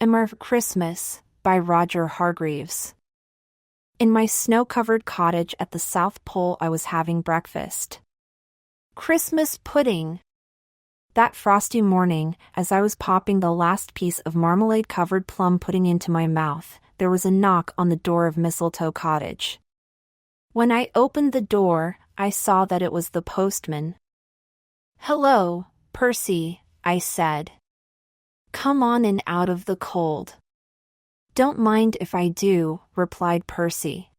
Emma Christmas by Roger Hargreaves. In my snow-covered cottage at the South Pole I was having breakfast. Christmas pudding! That frosty morning, as I was popping the last piece of marmalade-covered plum pudding into my mouth, there was a knock on the door of Mistletoe Cottage. When I opened the door, I saw that it was the postman. "Hello, Percy," I said. "Come on in out of the cold." "Don't mind if I do," replied Percy.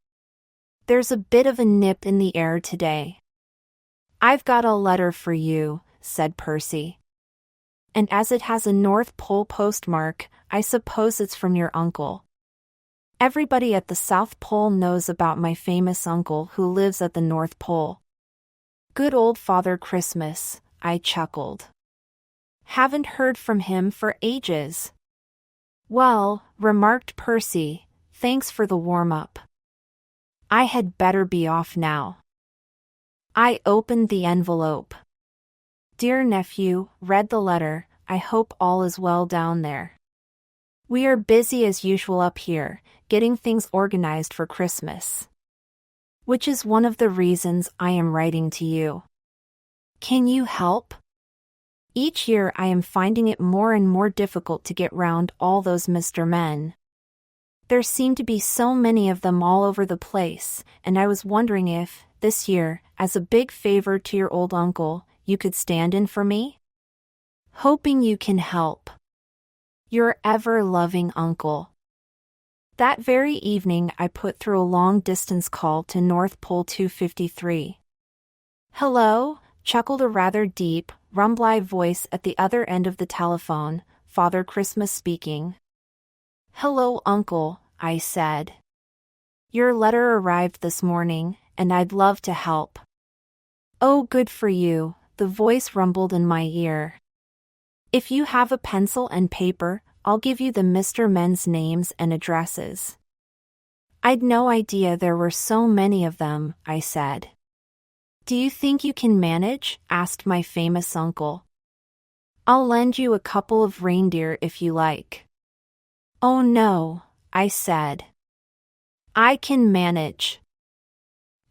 "There's a bit of a nip in the air today." "I've got a letter for you," said Percy. "And as it has a North Pole postmark, I suppose it's from your uncle." Everybody at the South Pole knows about my famous uncle who lives at the North Pole. "Good old Father Christmas," I chuckled. "Haven't heard from him for ages." "Well," remarked Percy, "thanks for the warm-up. I had better be off now." I opened the envelope. "Dear nephew," read the letter, "I hope all is well down there. We are busy as usual up here, getting things organized for Christmas. Which is one of the reasons I am writing to you. Can you help? Each year I am finding it more and more difficult to get round all those Mr. Men. There seem to be so many of them all over the place, and I was wondering if, this year, as a big favor to your old uncle, you could stand in for me? Hoping you can help. Your ever-loving uncle." That very evening I put through a long-distance call to North Pole 253. "Hello," chuckled a rather deep, rumbly voice at the other end of the telephone, Father Christmas speaking. "Hello, Uncle," I said. "Your letter arrived this morning, and I'd love to help." "Oh, good for you," the voice rumbled in my ear. "If you have a pencil and paper, I'll give you the Mr. Men's names and addresses." "I'd no idea there were so many of them," I said. "Do you think you can manage?" asked my famous uncle. "I'll lend you a couple of reindeer if you like." "Oh no," I said. "I can manage."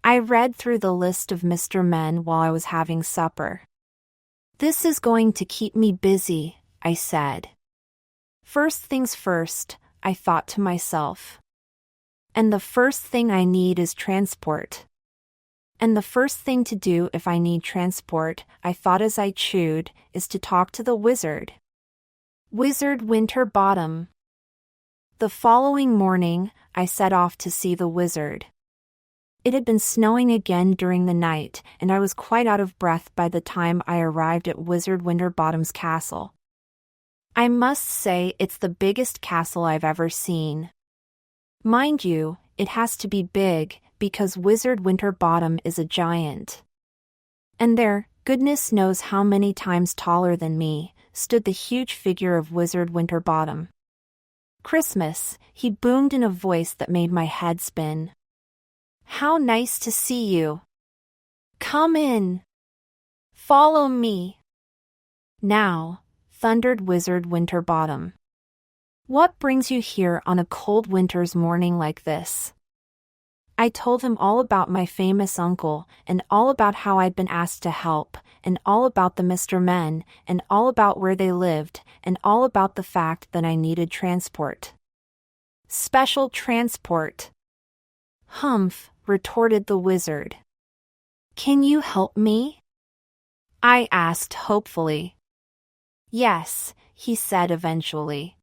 I read through the list of Mr. Men while I was having supper. "This is going to keep me busy," I said. "First things first," I thought to myself. "And the first thing I need is transport. And the first thing to do if I need transport," I thought as I chewed, "is to talk to the wizard. Wizard Winterbottom." The following morning, I set off to see the wizard. It had been snowing again during the night, and I was quite out of breath by the time I arrived at Wizard Winterbottom's castle. I must say it's the biggest castle I've ever seen. Mind you, it has to be big, because Wizard Winterbottom is a giant. And there, goodness knows how many times taller than me, stood the huge figure of Wizard Winterbottom. "Christmas," he boomed in a voice that made my head spin. "How nice to see you. Come in. Follow me." "Now," thundered Wizard Winterbottom. "What brings you here on a cold winter's morning like this?" I told him all about my famous uncle, and all about how I'd been asked to help, and all about the Mr. Men, and all about where they lived, and all about the fact that I needed transport. "Special transport." "Humph," retorted the wizard. "Can you help me?" I asked hopefully. "Yes," he said eventually.